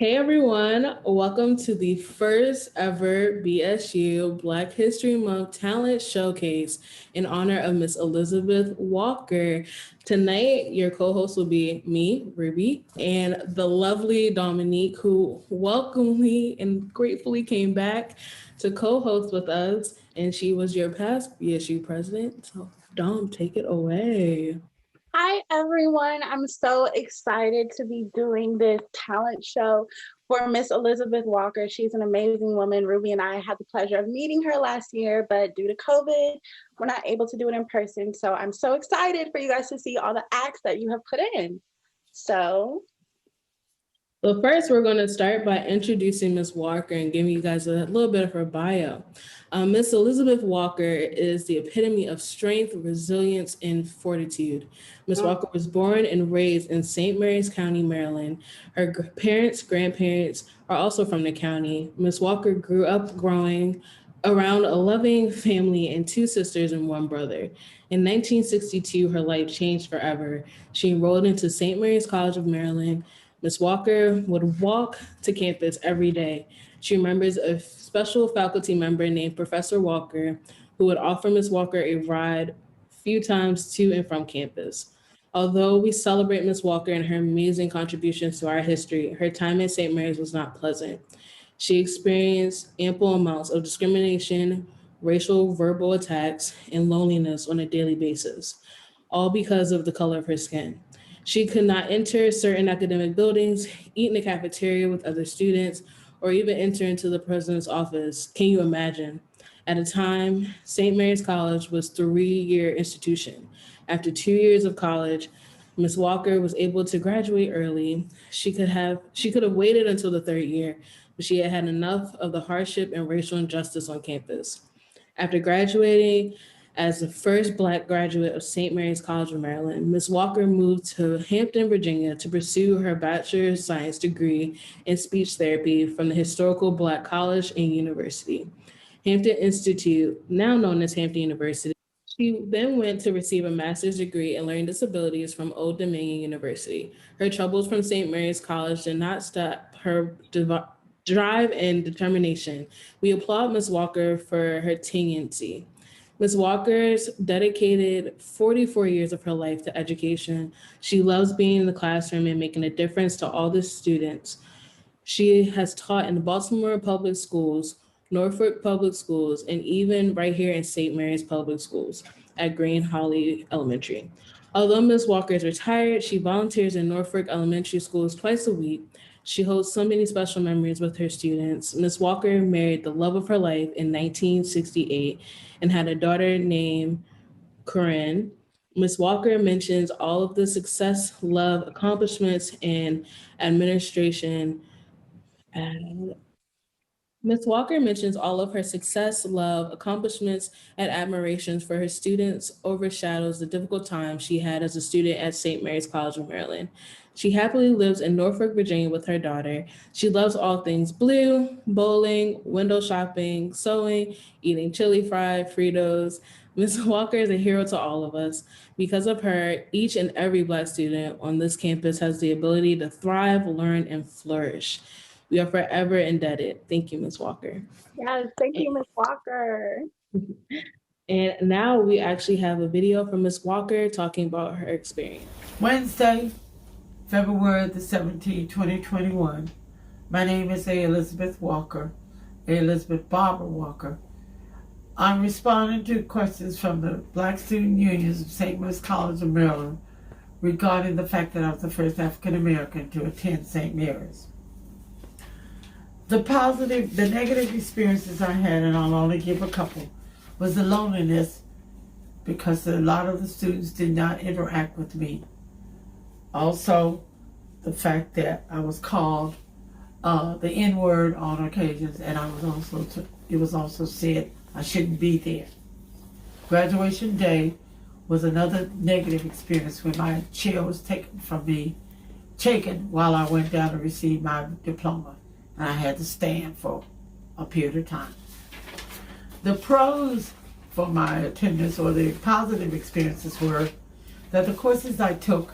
Hey everyone, welcome to the first ever BSU Black History Month Talent Showcase in honor of Miss Elizabeth Walker. Tonight, your co host will be me, Ruby, and the lovely Dominique, who welcomely and gratefully came back to co host with us. And she was your past BSU president. So, Dom, take it away. Hi, everyone. I'm so excited to be doing this talent show for Miss Elizabeth Walker. She's an amazing woman. Ruby and I had the pleasure of meeting her last year, but due to COVID, we're not able to do it in person. So I'm so excited for you guys to see all the acts that you have put in. So Well, first, we're going to start by introducing Ms. Walker and giving you guys a little bit of her bio. Ms. Elizabeth Walker is the epitome of strength, resilience, and fortitude. Ms. Walker was born and raised in St. Mary's County, Maryland. Her parents, grandparents are also from the county. Ms. Walker grew up growing around a loving family and two sisters and one brother. In 1962, her life changed forever. She enrolled into St. Mary's College of Maryland. Ms. Walker would walk to campus every day. She remembers a special faculty member named Professor Walker who would offer Ms. Walker a ride a few times to and from campus. Although we celebrate Ms. Walker and her amazing contributions to our history, her time at St. Mary's was not pleasant. She experienced ample amounts of discrimination, racial verbal attacks, and loneliness on a daily basis, all because of the color of her skin. She could not enter certain academic buildings, eat in the cafeteria with other students, or even enter into the president's office. Can you imagine? At a time, St. Mary's College was a 3-year institution. After 2 years of college, Ms. Walker was able to graduate early. She could have waited until the 3rd year, but she had had enough of the hardship and racial injustice on campus. After graduating as the first Black graduate of St. Mary's College of Maryland, Ms. Walker moved to Hampton, Virginia to pursue her Bachelor of Science degree in speech therapy from the historical Black College and University, Hampton Institute, now known as Hampton University. She then went to receive a master's degree in learning disabilities from Old Dominion University. Her troubles from St. Mary's College did not stop her drive and determination. We applaud Ms. Walker for her tenacity. Ms. Walker's dedicated 44 years of her life to education. She loves being in the classroom and making a difference to all the students. She has taught in the Baltimore Public Schools, Norfolk Public Schools, and even right here in St. Mary's Public Schools at Green Holly Elementary. Although Ms. Walker is retired, she volunteers in Norfolk Elementary Schools twice a week. She holds so many special memories with her students. Ms. Walker married the love of her life in 1968 and had a daughter named Corinne. Ms. Walker mentions all of the success, love, accomplishments, and administration. And Ms. Walker mentions all of her success, love, accomplishments, and admirations for her students overshadows the difficult time she had as a student at St. Mary's College of Maryland. She happily lives in Norfolk, Virginia with her daughter. She loves all things blue, bowling, window shopping, sewing, eating chili fried Fritos. Ms. Walker is a hero to all of us. Because of her, each and every Black student on this campus has the ability to thrive, learn, and flourish. We are forever indebted. Thank you, Ms. Walker. yes, thank you, Miss Walker. And now we actually have a video from Ms. Walker talking about her experience. Wednesday, February the 17th, 2021. My name is Elizabeth Walker, Elizabeth Barbara Walker. I'm responding to questions from the Black Student Unions of St. Mary's College of Maryland regarding the fact that I was the first African American to attend St. Mary's. The negative experiences I had, and I'll only give a couple, was the loneliness because a lot of the students did not interact with me. Also, the fact that I was called the N-word on occasions, and it was also said I shouldn't be there. Graduation day was another negative experience when my chair was taken from me, while I went down to receive my diploma, and I had to stand for a period of time. The pros for my attendance, or the positive experiences, were that the courses I took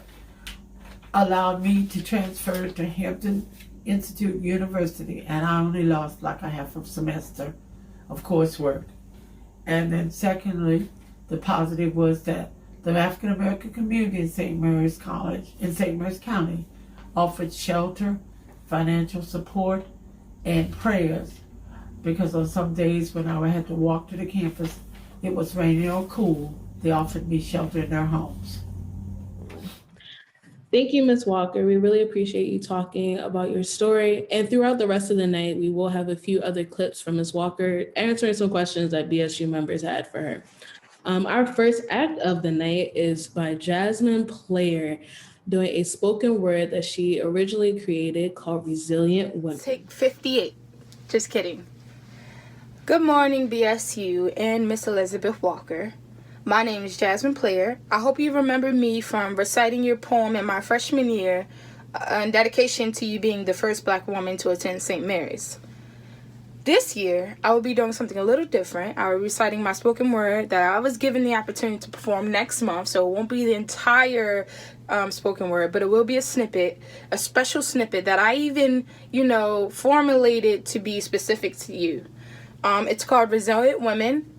allowed me to transfer to Hampton Institute University, and I only lost like a half a semester of coursework. And then secondly, the positive was that the African American community in St. Mary's College in St. Mary's County offered shelter, financial support, and prayers, because on some days when I had to walk to the campus, it was raining or cool, they offered me shelter in their homes. Thank you, Ms. Walker. We really appreciate you talking about your story. And throughout the rest of the night, we will have a few other clips from Ms. Walker answering some questions that BSU members had for her. Our first act of the night is by Jasmine Player, doing a spoken word that she originally created called Resilient Women. Take 58. Just kidding. Good morning, BSU and Miss Elizabeth Walker. My name is Jasmine Player. I hope you remember me from reciting your poem in my freshman year in dedication to you being the first Black woman to attend St. Mary's. This year, I will be doing something a little different. I will be reciting my spoken word that I was given the opportunity to perform next month, so it won't be the entire spoken word, but it will be a snippet, a special snippet that I even, formulated to be specific to you. It's called Resilient Women.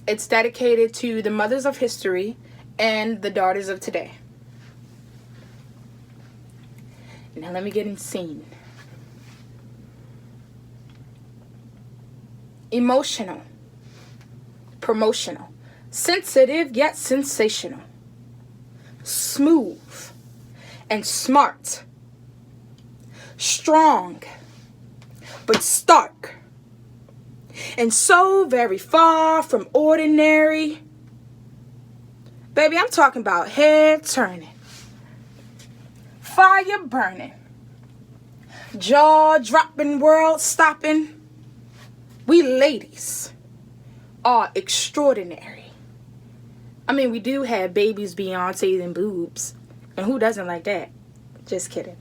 It's dedicated to the mothers of history and the daughters of today. Now let me get in scene. Emotional, promotional, sensitive yet sensational, smooth and smart, strong but stark, and so very far from ordinary. Baby, I'm talking about head turning, fire burning, jaw dropping, world stopping. We ladies are extraordinary. I mean, we do have babies, Beyonce, and boobs. And who doesn't like that? Just kidding.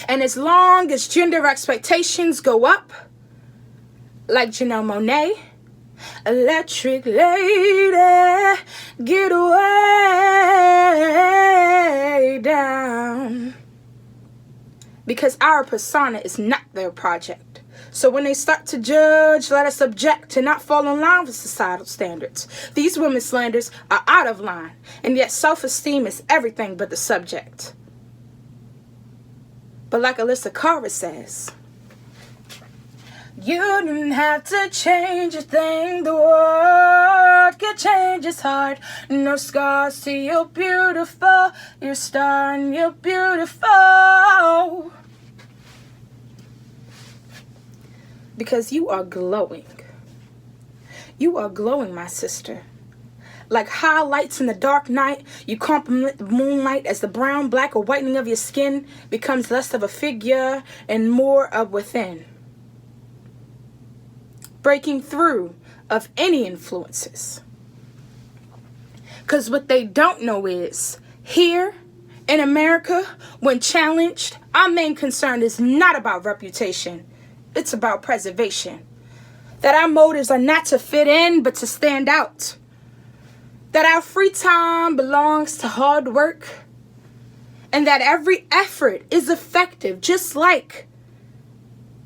And as long as gender expectations go up, like Janelle Monáe, electric lady, get way down. Because our persona is not their project. So when they start to judge, let us object to not fall in line with societal standards. These women's slanders are out of line, and yet self-esteem is everything but the subject. But like Alyssa Cara says, you don't have to change a thing, the world can change its heart. No scars to you're beautiful, you're a star and you're beautiful. Because you are glowing. You are glowing, my sister. Like highlights in the dark night, you complement the moonlight as the brown, black, or whitening of your skin becomes less of a figure and more of within. Breaking through of any influences. Because what they don't know is, here in America, when challenged, our main concern is not about reputation. It's about preservation. That our motives are not to fit in, but to stand out. That our free time belongs to hard work. And that every effort is effective, just like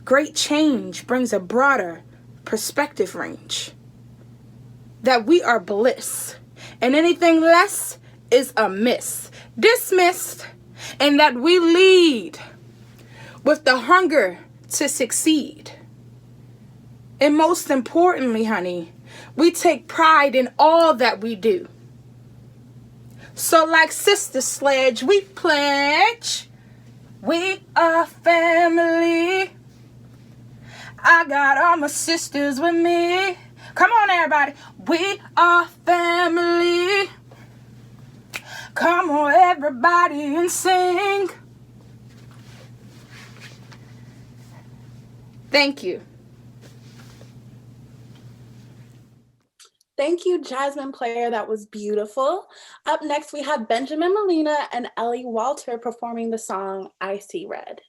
great change brings a broader perspective range. That we are bliss, and anything less is amiss, dismissed, and that we lead with the hunger to succeed. And most importantly, honey, we take pride in all that we do. So like Sister Sledge, we pledge, we are family. I got all my sisters with me. Come on, everybody. We are family. Come on, everybody, and sing. Thank you. Thank you, Jasmine Player. That was beautiful. Up next, we have Benjamin Molina and Ellie Walter performing the song I See Red.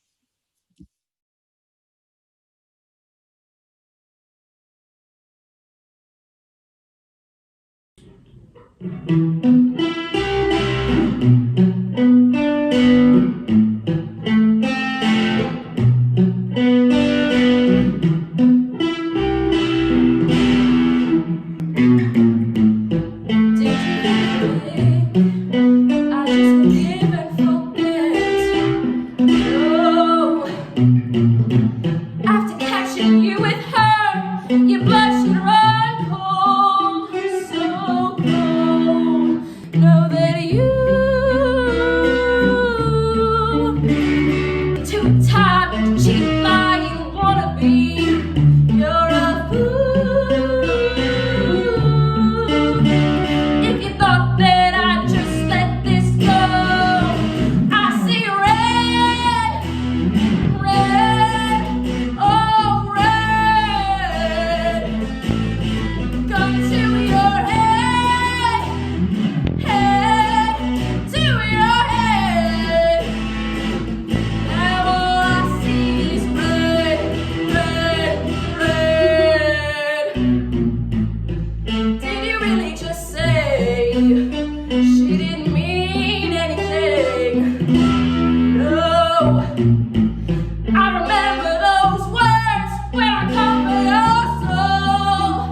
I remember those words when I cover your soul.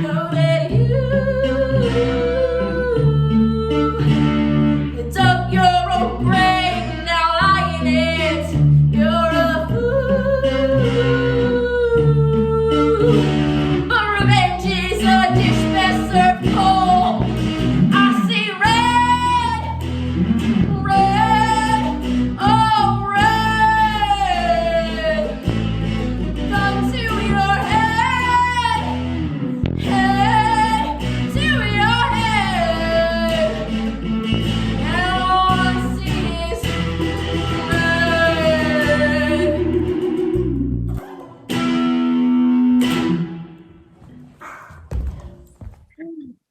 Know that you dug your own grave, now lying it. You're a fool. But revenge is a dish best served cold. I see red, red, oh red. Gun to your head, head to your head. And all I see is red.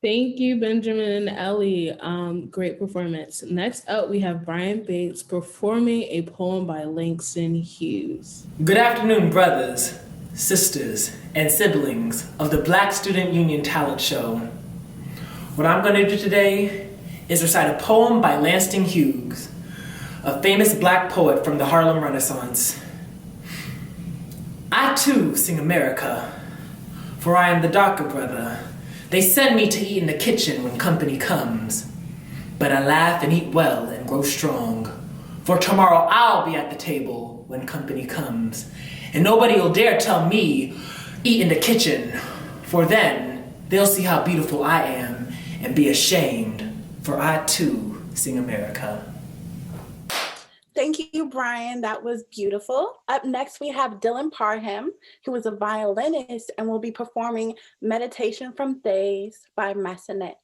Thank you, Benjamin and Ellie. Great performance. Next up, we have Brian Bates performing a poem by Langston Hughes. Good afternoon, brothers, sisters, and siblings of the Black Student Union Talent Show. What I'm going to do today is recite a poem by Langston Hughes, a famous black poet from the Harlem Renaissance. I too sing America, for I am the darker brother. They send me to eat in the kitchen when company comes, but I laugh and eat well and grow strong, for tomorrow I'll be at the table when company comes, and nobody will dare tell me, eat in the kitchen, for then they'll see how beautiful I am and be ashamed, for I too sing America. Thank you, Brian. That was beautiful. Up next, we have Dylan Parham, who is a violinist and will be performing Meditation from Days by Massenet.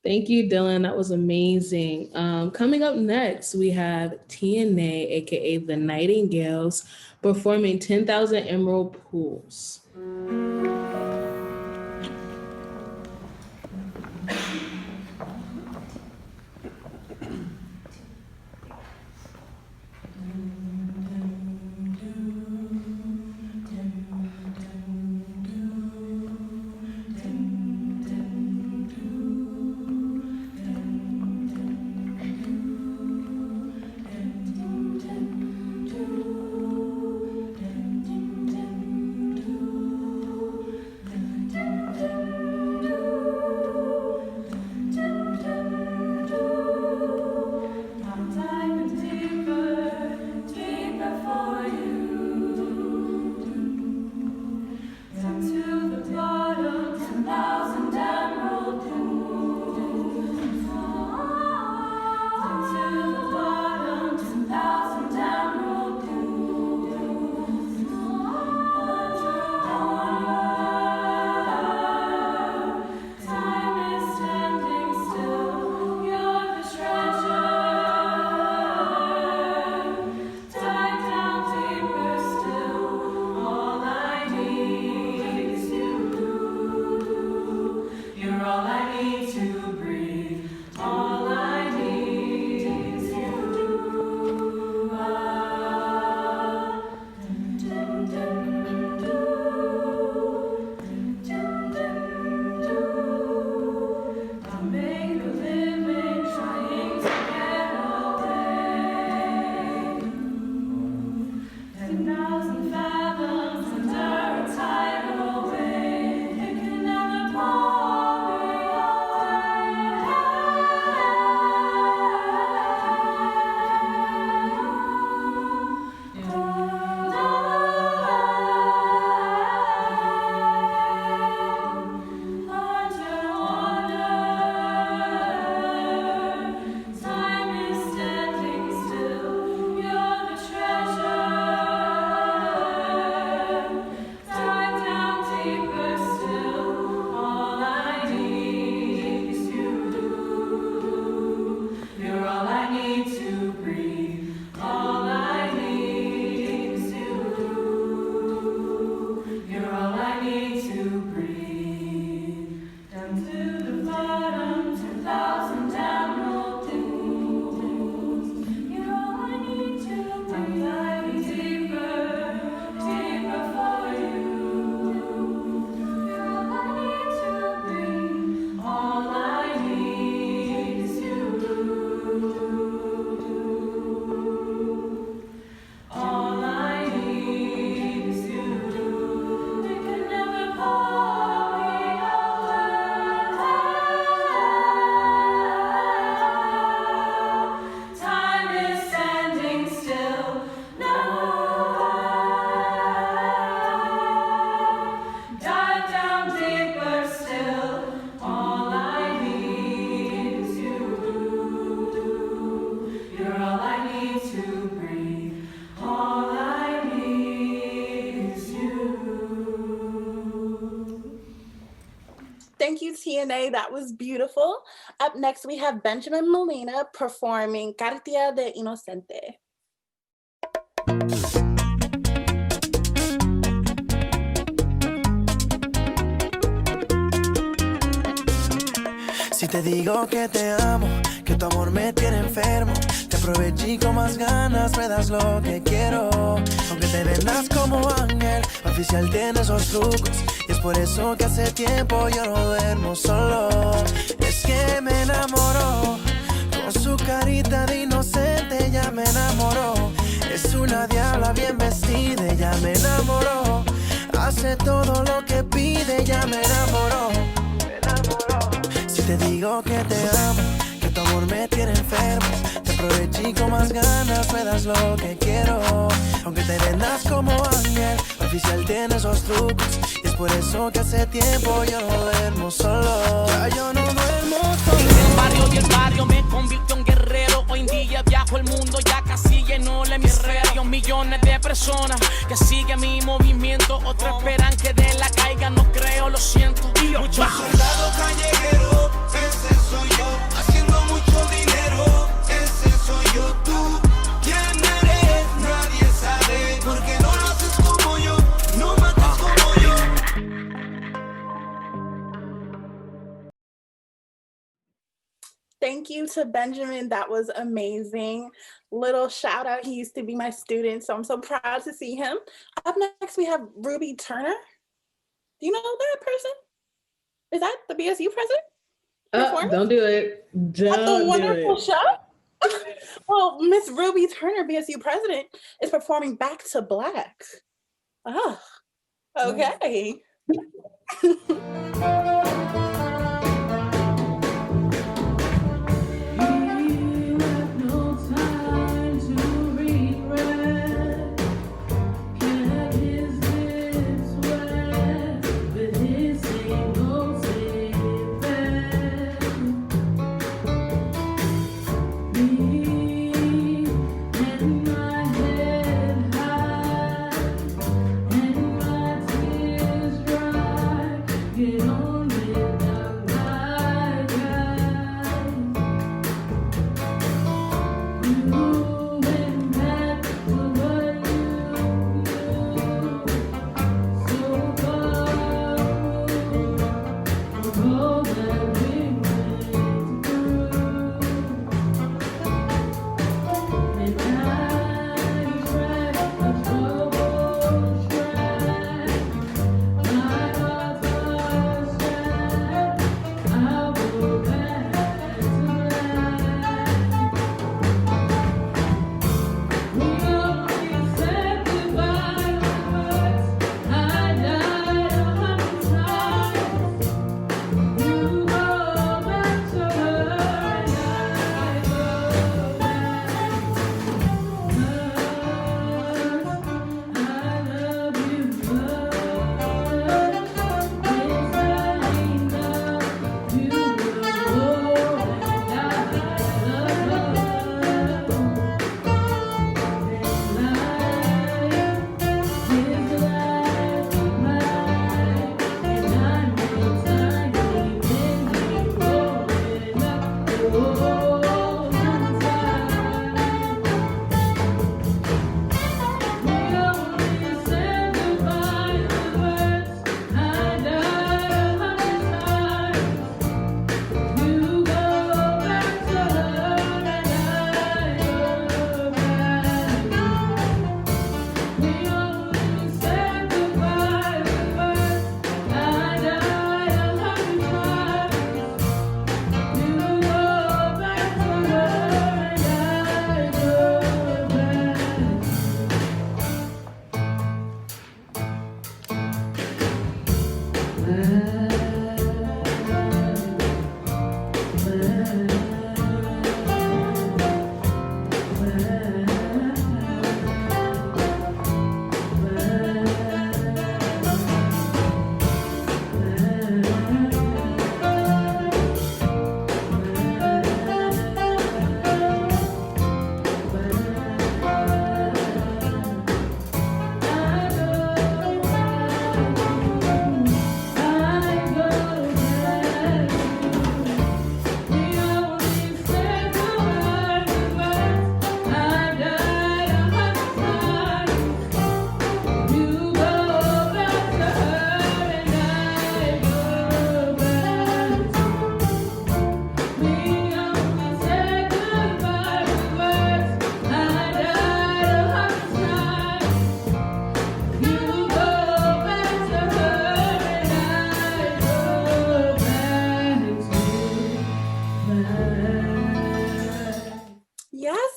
Thank you, Dylan. That was amazing. Coming up next, we have TNA, aka the Nightingales, performing 10,000 Emerald Pools. Thank you, TNA. That was beautiful. Up next, we have Benjamin Molina performing Cartia de Inocente. Si te digo que te amo, que tu amor me tiene enfermo, te aproveché con más ganas, me das lo que quiero. Aunque te vendas como ángel, oficial tiene esos trucos. Y es por eso que hace tiempo yo no duermo solo. Es que me enamoró, con su carita de inocente ya me enamoró. Es una diabla bien vestida, ya me enamoró. Hace todo lo que pide, ya me enamoró. Si te digo que te amo, que tu amor me tiene enfermo, te aproveché con más ganas, me das lo que quiero. Aunque te vendas como ángel, oficial tiene esos trucos. Y es por eso que hace tiempo yo no duermo solo. Ya yo no duermo solo. El barrio y el barrio me convirtió en guerrero. Hoy en día viajo el mundo, ya casi lleno el hemisferio. Millones de personas que siguen mi movimiento. Otros esperan que de la caiga, no creo, lo siento. Mucho soldado callejero, ese soy yo. Thank you to Benjamin. That was amazing. Little shout out. He used to be my student, so I'm so proud to see him. Up next, we have Ruby Turner. Do you know that person? Is that the BSU president? Don't do it. That's a wonderful show. Well, Miss Ruby Turner, BSU president, is performing Back to Black. Oh, okay.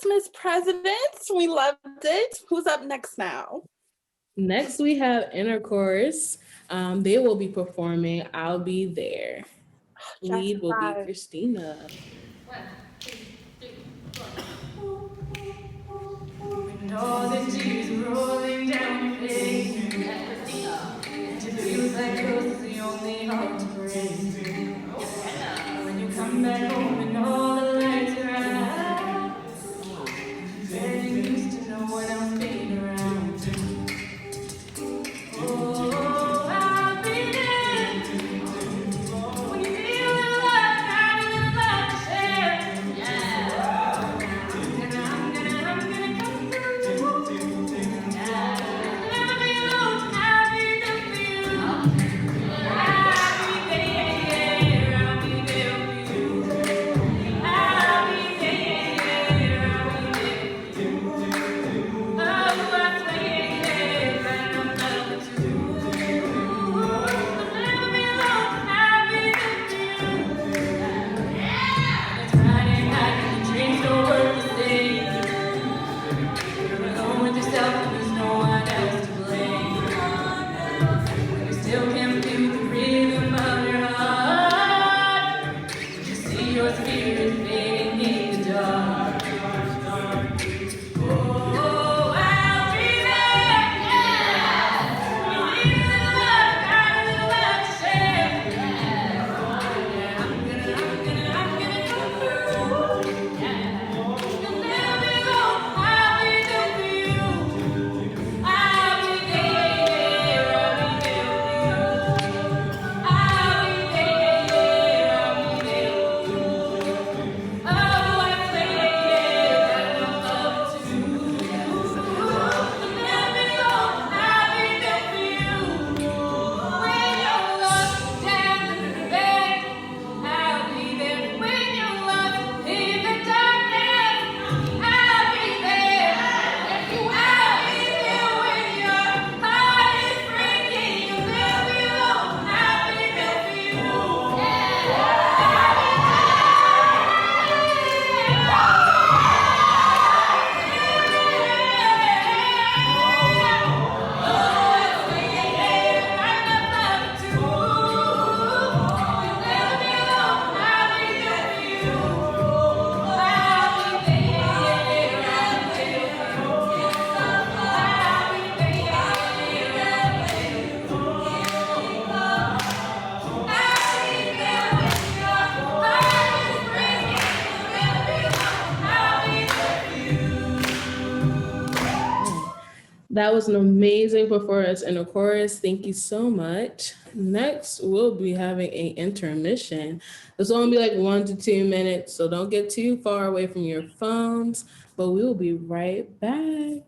Miss President. We loved it. Who's up next now? Next, we have Intercourse. They will be performing I'll Be There. Lead will be Christina. 1, 2, 3, 4. When all the tears are rolling down your face, and it feels like yours is the only heart to break. When you come back home and all the lights are out, getting used to no one else being around. Oh, I'll be there when you feel the love, having the love to share. That was an amazing performance in the chorus. Thank you so much. Next, we'll be having an intermission. This will only be like 1 to 2 minutes, so don't get too far away from your phones, but we will be right back.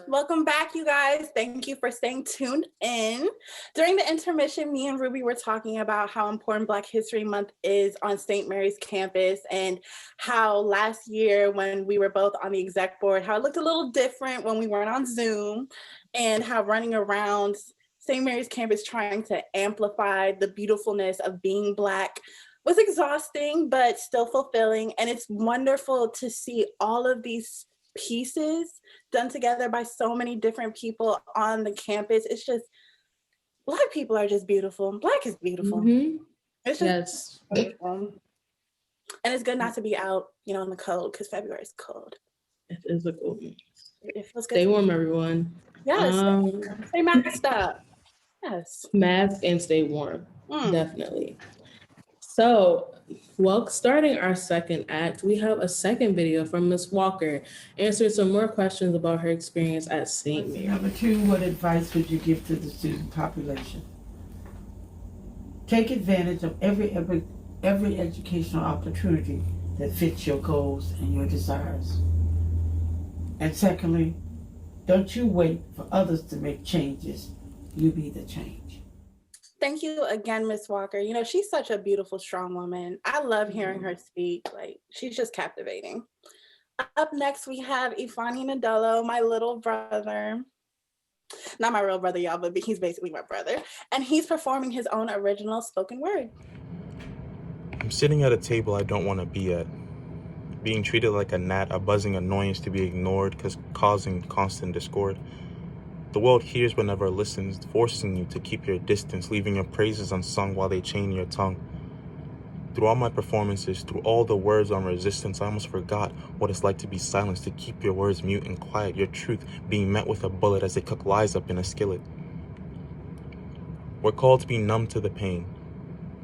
Welcome back, you guys. Thank you for staying tuned in. During the intermission, me and Ruby were talking about how important Black History Month is on St. Mary's campus, and how last year when we were both on the exec board, how it looked a little different when we weren't on Zoom, and how running around St. Mary's campus trying to amplify the beautifulness of being Black was exhausting, but still fulfilling. And it's wonderful to see all of these pieces done together by so many different people on the campus. It's just, Black people are just beautiful. Black is beautiful. It's just beautiful. And it's good not to be out, in the cold, because February is cold. It is a cold. It feels good. Stay warm, everyone. Yes. Stay masked up. Yes. Mask and stay warm. Definitely. So, starting our second act, we have a second video from Ms. Walker answering some more questions about her experience at St. Mary. Number 2, what advice would you give to the student population? Take advantage of every educational opportunity that fits your goals and your desires. And secondly, don't you wait for others to make changes. You be the change. Thank you again, Ms. Walker. She's such a beautiful, strong woman. I love hearing her speak. She's just captivating. Up next, we have Ifani Nadello, my little brother. Not my real brother, y'all, but he's basically my brother. And he's performing his own original spoken word. I'm sitting at a table I don't want to be at. Being treated like a gnat, a buzzing annoyance to be ignored, causing constant discord. The world hears but never listens, forcing you to keep your distance, leaving your praises unsung while they chain your tongue. Through all my performances, through all the words on resistance, I almost forgot what it's like to be silenced, to keep your words mute and quiet, your truth being met with a bullet as they cook lies up in a skillet. We're called to be numb to the pain,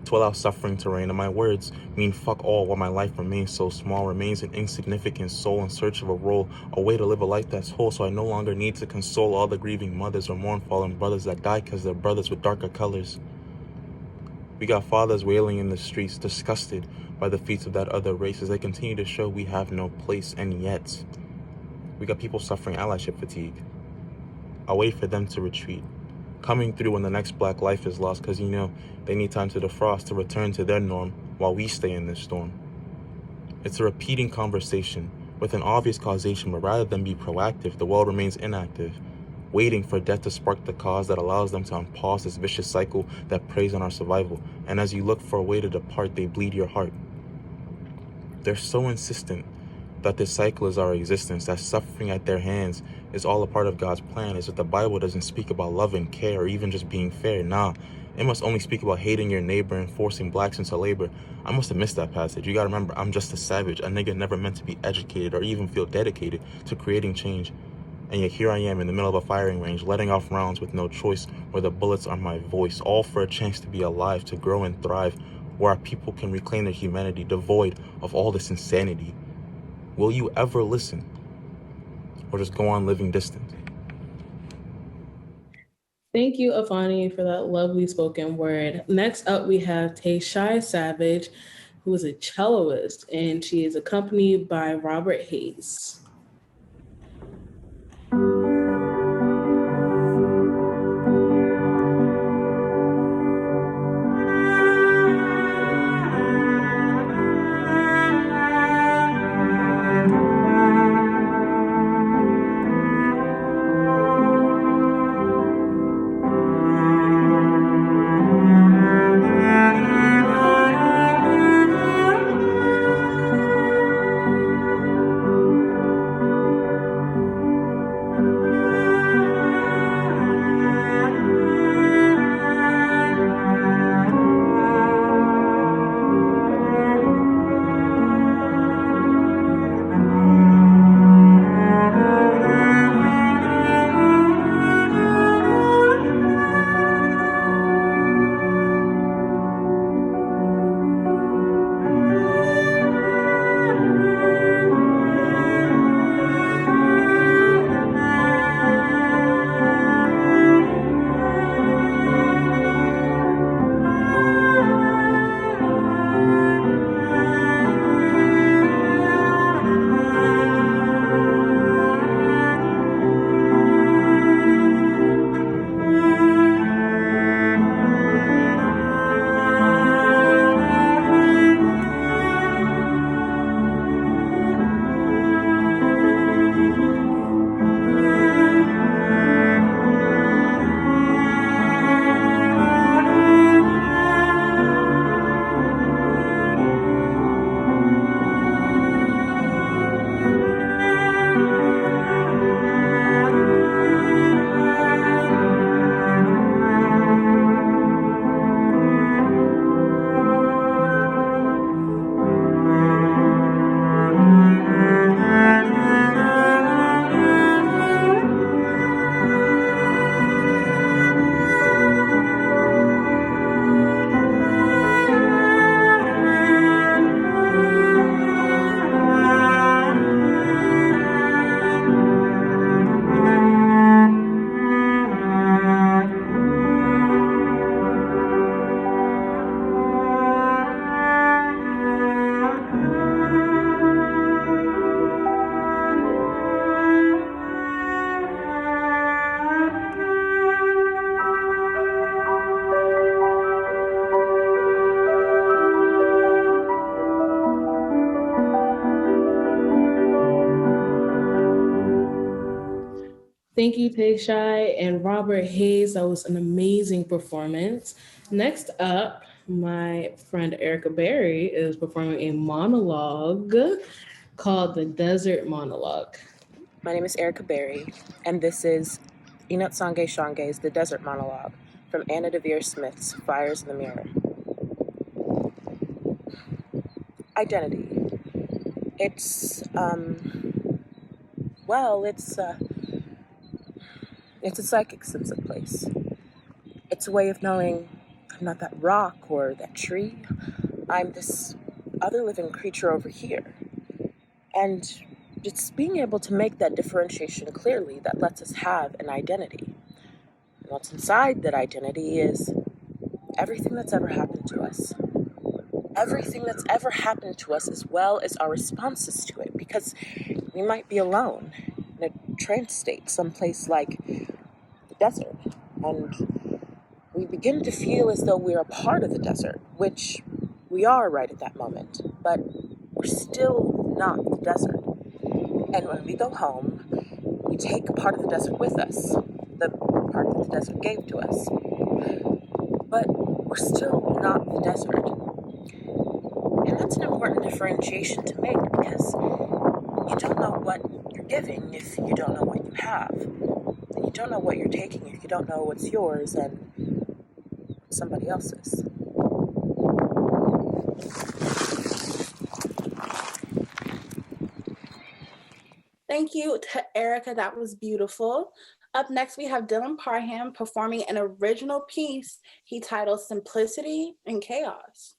to allow suffering to reign, and my words mean fuck all while my life remains so small, remains an insignificant soul in search of a role, a way to live a life that's whole, so I no longer need to console all the grieving mothers or mourn fallen brothers that die because they're brothers with darker colors. We got fathers wailing in the streets, disgusted by the feats of that other race as they continue to show we have no place, and yet we got people suffering allyship fatigue. I'll wait for them to retreat, coming through when the next Black life is lost, because they need time to defrost, to return to their norm while we stay in this storm. It's a repeating conversation with an obvious causation, but rather than be proactive, the world remains inactive, waiting for death to spark the cause that allows them to unpause this vicious cycle that preys on our survival. And as you look for a way to depart, they bleed your heart. They're so insistent that this cycle is our existence, that suffering at their hands is all a part of God's plan, as if the Bible doesn't speak about love and care or even just being fair. Nah, it must only speak about hating your neighbor and forcing Blacks into labor. I must have missed that passage. You gotta remember, I'm just a savage, a nigga never meant to be educated or even feel dedicated to creating change. And yet here I am in the middle of a firing range, letting off rounds with no choice, where the bullets are my voice, all for a chance to be alive, to grow and thrive, where our people can reclaim their humanity, devoid of all this insanity. Will you ever listen? Or just go on living distant? Thank you, Afani, for that lovely spoken word. Next up, we have Tayshaia Savage, who is a celloist, and she is accompanied by Robert Hayes. Thank you, Tayshy and Robert Hayes. That was an amazing performance. Next up, my friend Erica Berry is performing a monologue called The Desert Monologue. My name is Erica Berry, and this is Inot Sange Shange's The Desert Monologue from Anna Devere Smith's Fires in the Mirror. Identity. It's a psychic sense of place. It's a way of knowing I'm not that rock or that tree. I'm this other living creature over here. And it's being able to make that differentiation clearly that lets us have an identity. And what's inside that identity is everything that's ever happened to us. Everything that's ever happened to us, as well as our responses to it, because we might be alone in a trance state, someplace like the desert, and we begin to feel as though we're a part of the desert, which we are right at that moment, but we're still not the desert. And when we go home, we take part of the desert with us, the part that the desert gave to us, but we're still not the desert. And that's an important differentiation to make, because you don't know what you're giving if you don't know what you have. And you don't know what you're taking if you don't know what's yours and somebody else's. Thank you to Erica. That was beautiful. Up next, we have Dylan Parham performing an original piece he titled Simplicity and Chaos.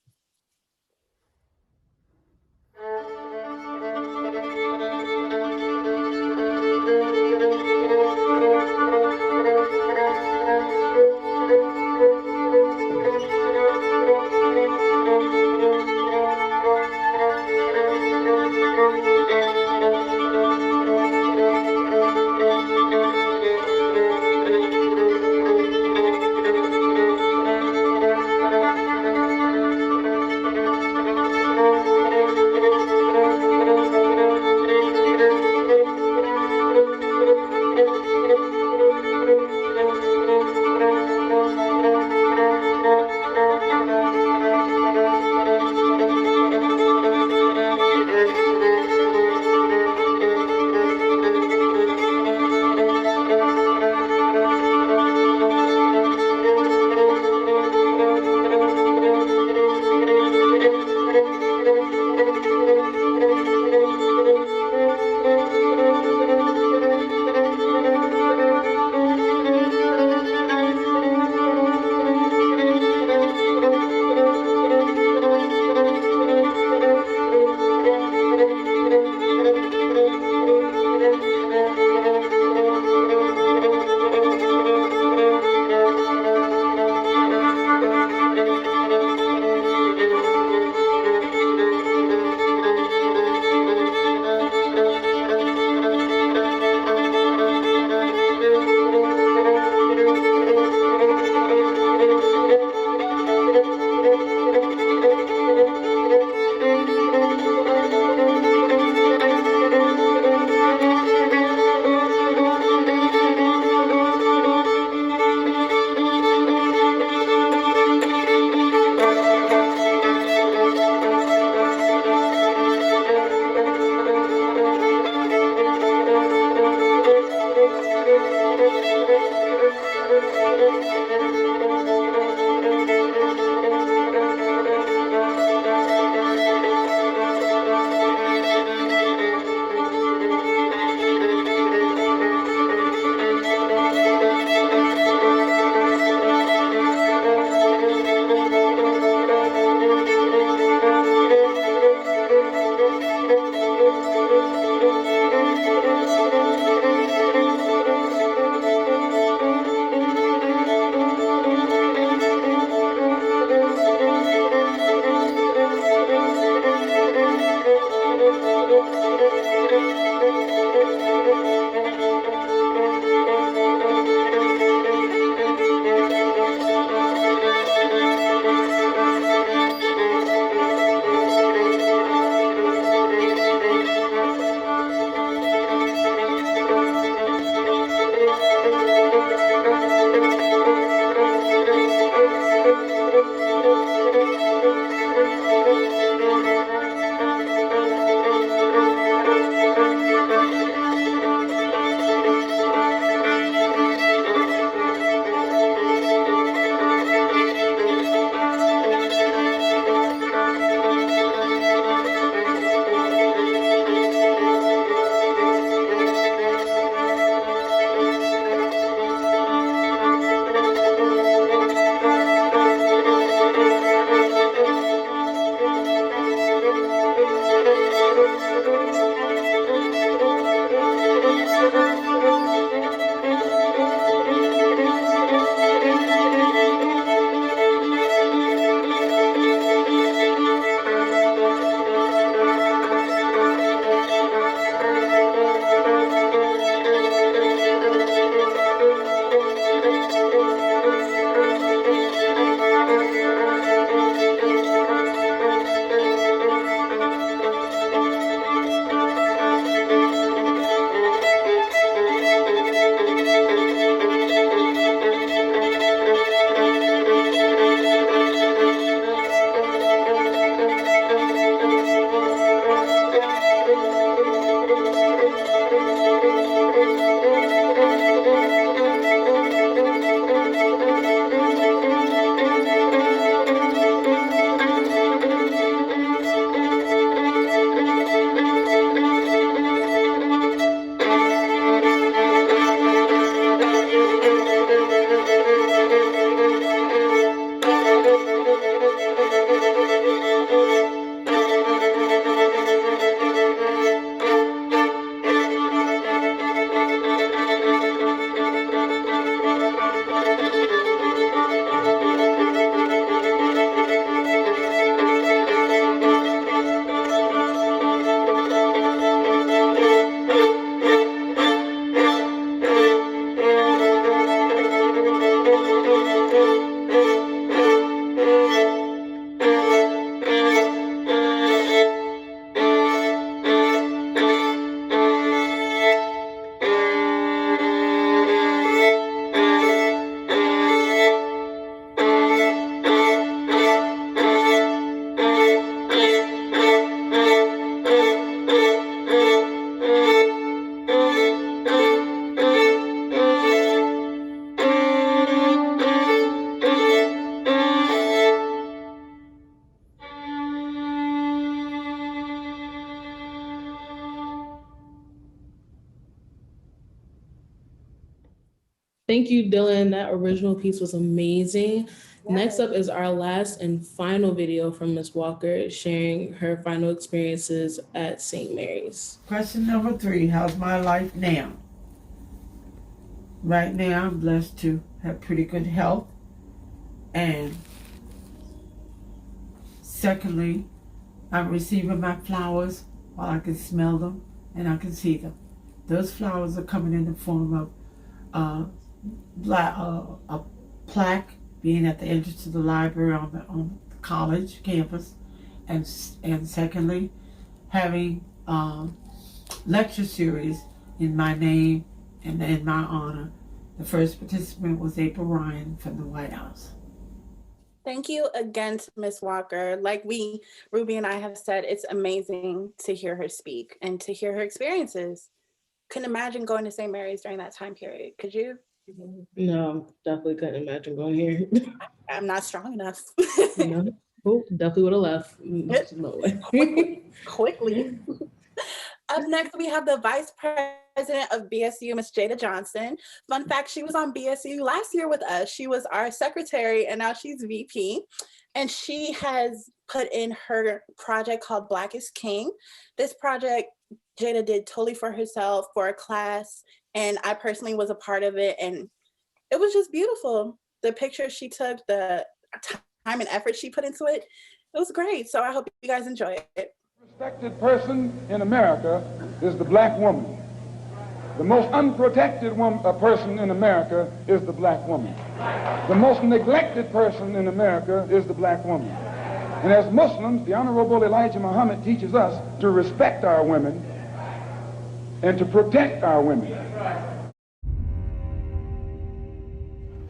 Thank you, Dylan. That original piece was amazing. Next up is our last and final video from Ms. Walker sharing her final experiences at St. Mary's. Question number 3, how's my life now? Right now, I'm blessed to have pretty good health. And secondly, I'm receiving my flowers while I can smell them and I can see them. Those flowers are coming in the form of a plaque being at the entrance to the library on the college campus, and secondly, having lecture series in my name and in my honor. The first participant was April Ryan from the White House. Thank you again to Ms. Walker. Like Ruby and I have said, it's amazing to hear her speak and to hear her experiences. Couldn't imagine going to St. Mary's during that time period. Could you? No, definitely couldn't imagine going here. I'm not strong enough. No. Oh, definitely would have left. No way. Quickly. Up next, we have the Vice President of BSU, Ms. Jada Johnson. Fun fact, she was on BSU last year with us. She was our secretary and now she's VP. And she has put in her project called Black is King. This project Jada did totally for herself, for a class, and I personally was a part of it, and it was just beautiful. The pictures she took, the time and effort she put into it, it was great. So I hope you guys enjoy it. Respected person in America is the black woman. The most unprotected person in America is the black woman. The most neglected person in America is the black woman. And as Muslims, the Honorable Elijah Muhammad teaches us to respect our women and to protect our women.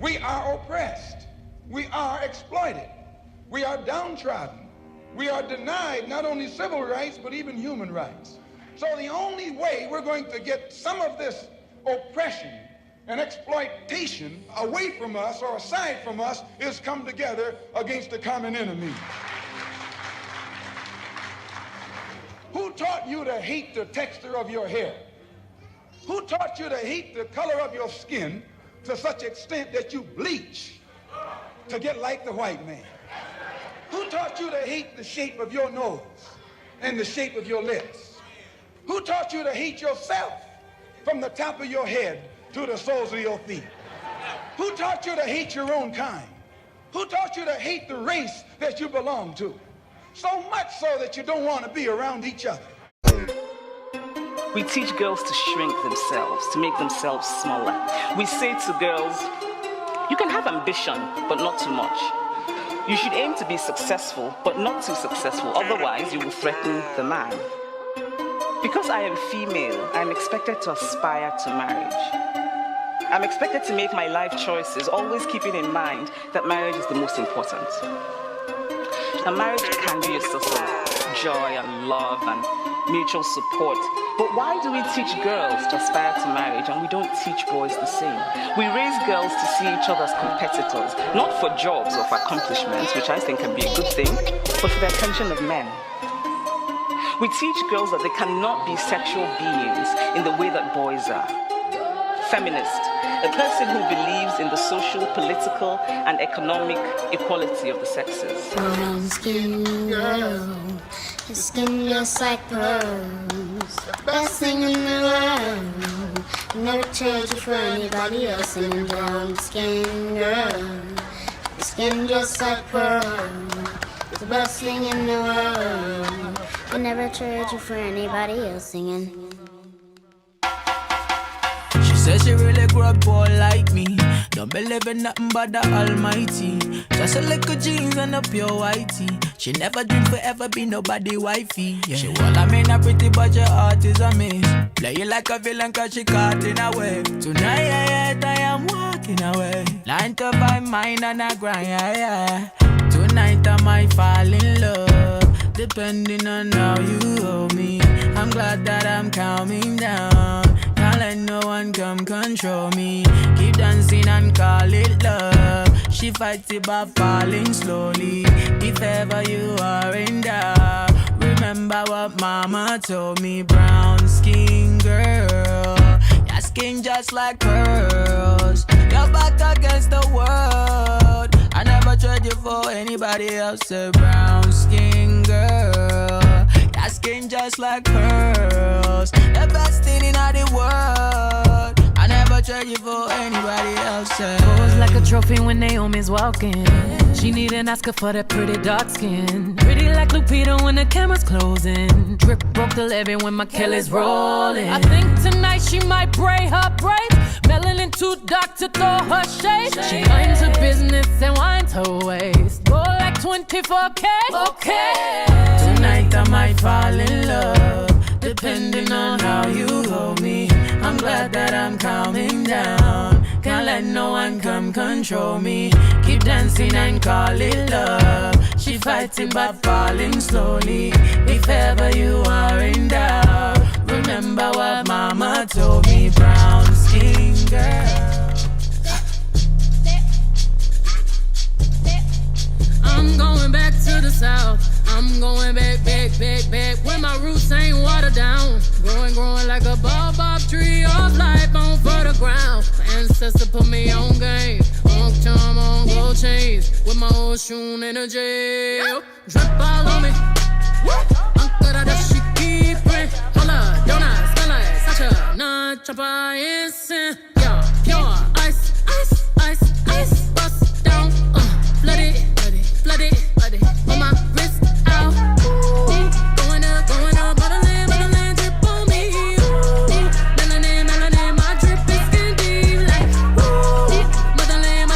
We are oppressed. We are exploited. We are downtrodden. We are denied not only civil rights, but even human rights. So the only way we're going to get some of this oppression and exploitation away from us or aside from us is come together against the common enemy. Who taught you to hate the texture of your hair? Who taught you to hate the color of your skin to such extent that you bleach to get like the white man? Who taught you to hate the shape of your nose and the shape of your lips? Who taught you to hate yourself from the top of your head to the soles of your feet? Who taught you to hate your own kind? Who taught you to hate the race that you belong to? So much so that you don't want to be around each other. We teach girls to shrink themselves, to make themselves smaller. We say to girls, you can have ambition, but not too much. You should aim to be successful, but not too successful, otherwise you will threaten the man. Because I am female, I'm expected to aspire to marriage. I'm expected to make my life choices, always keeping in mind that marriage is the most important. Now, marriage can be a source of joy and love and mutual support. But why do we teach girls to aspire to marriage and we don't teach boys the same? We raise girls to see each other as competitors, not for jobs or for accomplishments, which I think can be a good thing, but for the attention of men. We teach girls that they cannot be sexual beings in the way that boys are. Feminist, a person who believes in the social, political, and economic equality of the sexes. Brown skin girl, your skin just like pearls, best thing in the world. Never trade you for anybody else. And a brown skin girl, your skin just like pearls, the best thing in the world. I never trade you for anybody else. Singing. Says she really grew up poor like me. Don't believe in nothing but the Almighty. Just a little jeans and a pure whitey. She never dream forever be nobody wifey. Yeah. She well, I mean a pretty but your heart is a miss. Play you like a villain cause she caught in a way. Tonight I am walking away. 9 to 5 mine and I grind, yeah. Tonight I might fall in love, depending on how you hold me. I'm glad that I'm calming down. Can't let no one come control me. Keep dancing and call it love. She fights it by falling slowly. If ever you are in doubt, remember what mama told me. Brown skin girl, your skin just like pearls, your back against the world. I never trade you for anybody else. A brown skin girl, that skin just like pearls. The best thing in all the world. I never trade you for anybody else. Pose like a trophy when Naomi's walking. She need an Oscar for that pretty dark skin. Pretty like Lupita when the camera's closing. Drip broke the levee when my Kelly's rolling. I think tonight she might braid her braids. Melanin too dark to throw her shade. She minds her business and winds her waist. Go like 24K. Okay. Tonight I might fall in love, depending on how you hold me. I'm glad that I'm calming down. Can't let no one come control me. Keep dancing and call it love. She fighting but falling slowly. If ever you are in doubt, remember what mama told me. Brown skin girl. I'm going back to the south. I'm going back, back, back, back. Where my roots ain't watered down. Growing like a baobab tree of life on fertile ground. My ancestor put me on game. On charm, on gold chains. With my old shoe energy. Drip all on me. Uncle that she keep it. Holla, donuts, smell like Sacha. Nah, chopper, instant. Yeah, pure ice, ice, ice, ice. Bust down, flood it. Flood it, on my wrist out. Going up, motherland, drip on me. Melanin, my drip is skin deep like. Motherland,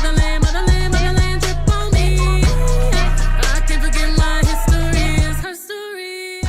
drip on me. I can't forget my history, it's her story.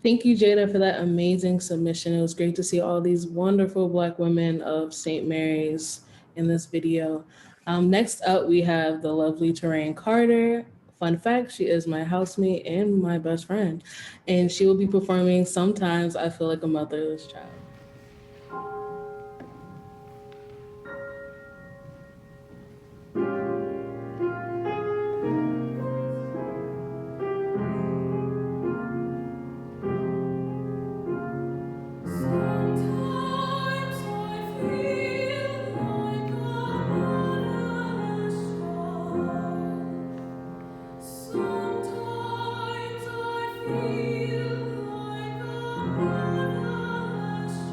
Thank you, Jada, for that amazing submission. It was great to see all these wonderful Black women of St. Mary's in this video. Next up, we have the lovely Terrain Carter. Fun fact, she is my housemate and my best friend. And she will be performing Sometimes I Feel Like a Motherless Child. Sometimes I feel like a motherless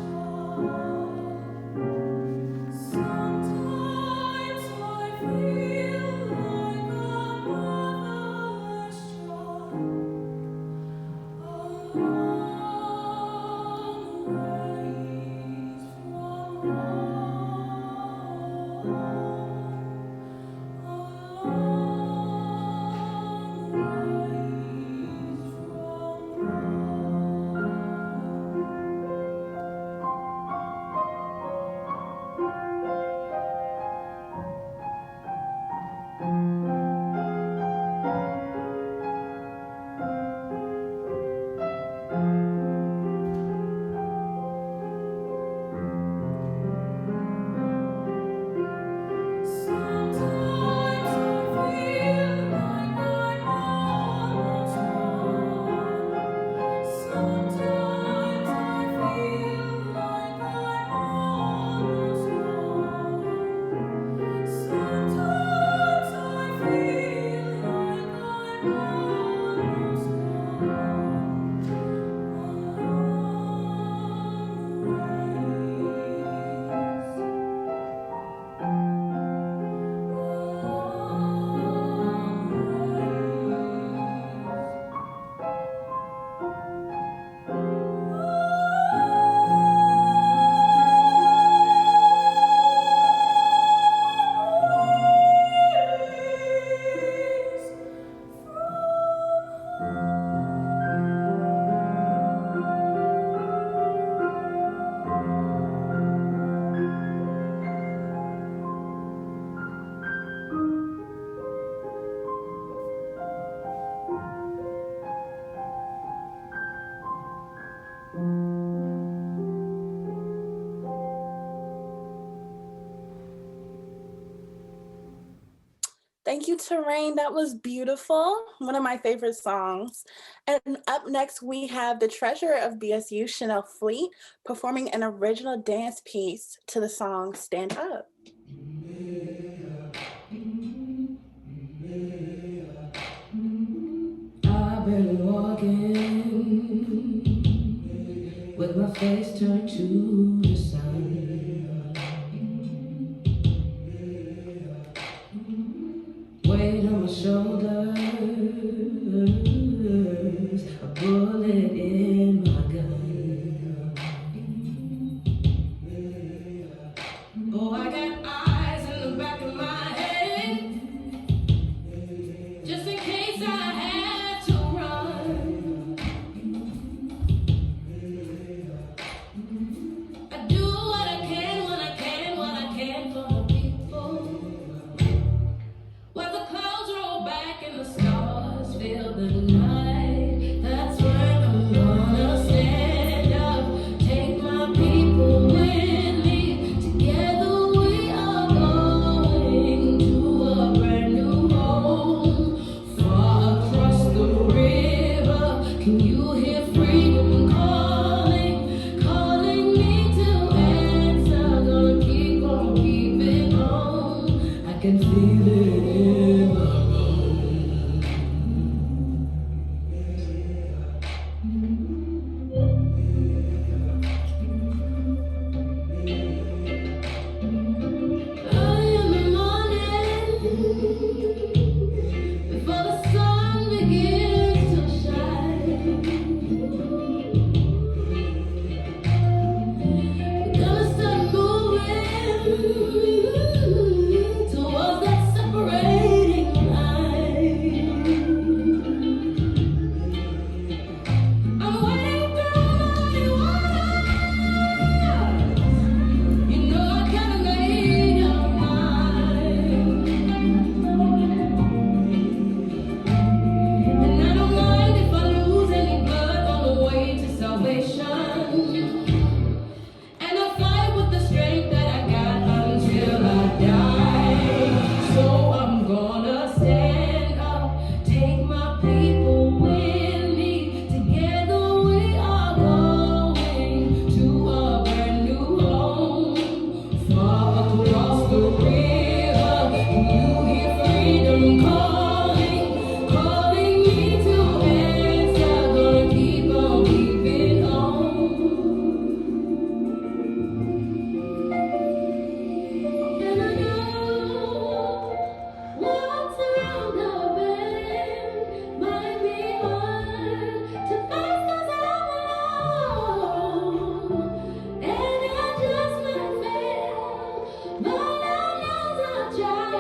Thank you, Terrain. That was beautiful. One of my favorite songs. And up next, we have the treasurer of BSU, Chanel Fleet, performing an original dance piece to the song Stand Up. I've been walking with my face turned to the sun. Weight on my shoulders, a bullet in my gun. Oh, I got eyes in the back of my head, just in case I have to run. I do what I can when I can, what I can for the people. While the clouds roll back and the stars fill the night, that's when I'm gonna stand up, take my people with me. Together we are going to a brand new home, far across the river. Can you hear freedom calling, calling me to answer? Gonna keep on keeping on. I can feel it. Before the sun begins to shine, we're gonna start moving towards that separating line. I'm waiting through the water. You know I kinda made up mind. And I don't mind if I lose any blood on the way to salvation. And I fight with the strength that I got until I die. So I'm gonna stand up, take my people with me. Together we are going to a brand new home, far across the river. You hear freedom calling, calling me to answer. Gonna keep on keeping on. And I know what's around the bend might be hard to face 'cause I'm alone. And I just might fail, but I know I'll try.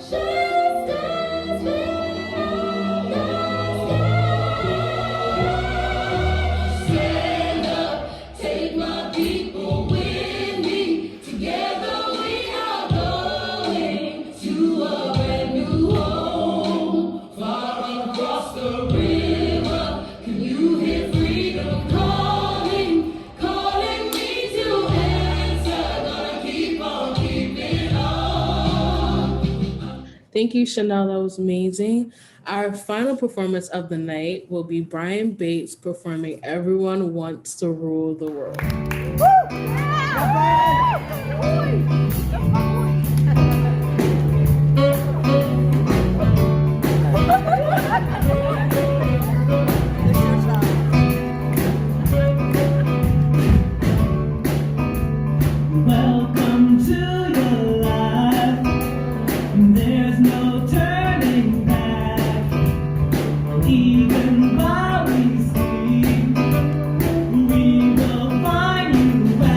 Shining stars filling up the sky. Stand up, take my people with me. Together we are going to a brand new home, far across the river. Can you hear freedom calling, calling me to answer? Gonna keep on keeping on. Thank you, Chanel. That was amazing. Our final performance of the night will be Brian Bates performing Everyone Wants to Rule the World. Welcome to your life. There's no turning back. Even while we sleep, we will find you.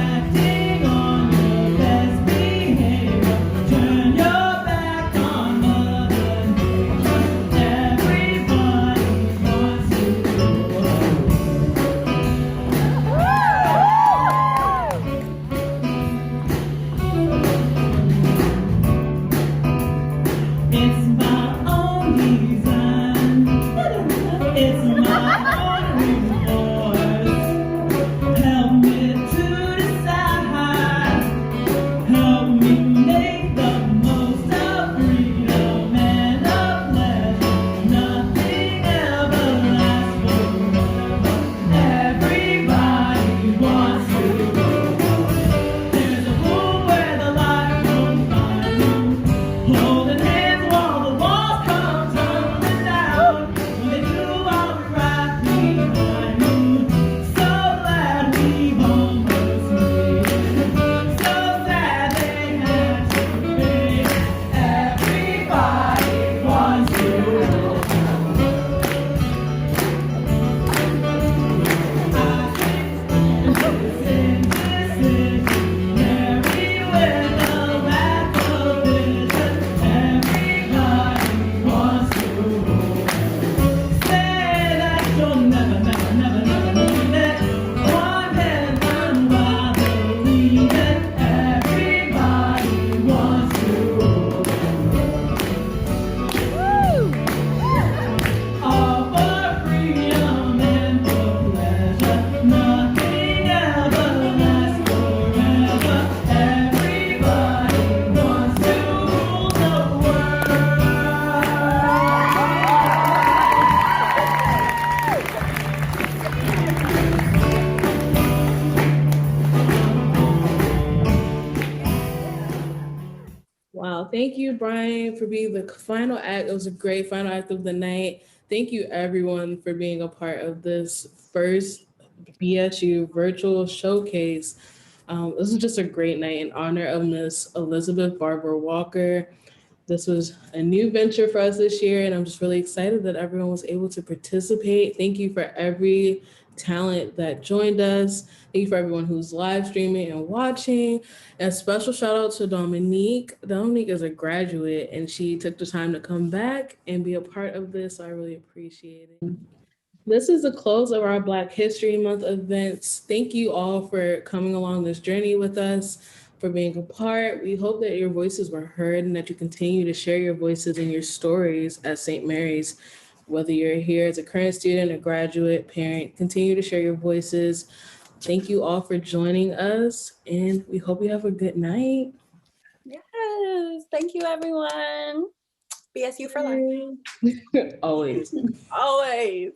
Thank you, Brian, for being the final act. It was a great final act of the night. Thank you, everyone, for being a part of this first BSU virtual showcase. This was just a great night in honor of Miss Elizabeth Barber Walker. This was a new venture for us this year, and I'm just really excited that everyone was able to participate. Thank you for every talent that joined us. Thank you for everyone who's live streaming and watching. And a special shout out to Dominique. Dominique is a graduate, and she took the time to come back and be a part of this. So I really appreciate it. This is the close of our Black History Month events. Thank you all for coming along this journey with us, for being a part. We hope that your voices were heard and that you continue to share your voices and your stories at St. Mary's. Whether you're here as a current student, a graduate, parent, continue to share your voices. Thank you all for joining us, and we hope you have a good night. Yes, thank you, everyone. BSU for life. Always. Always.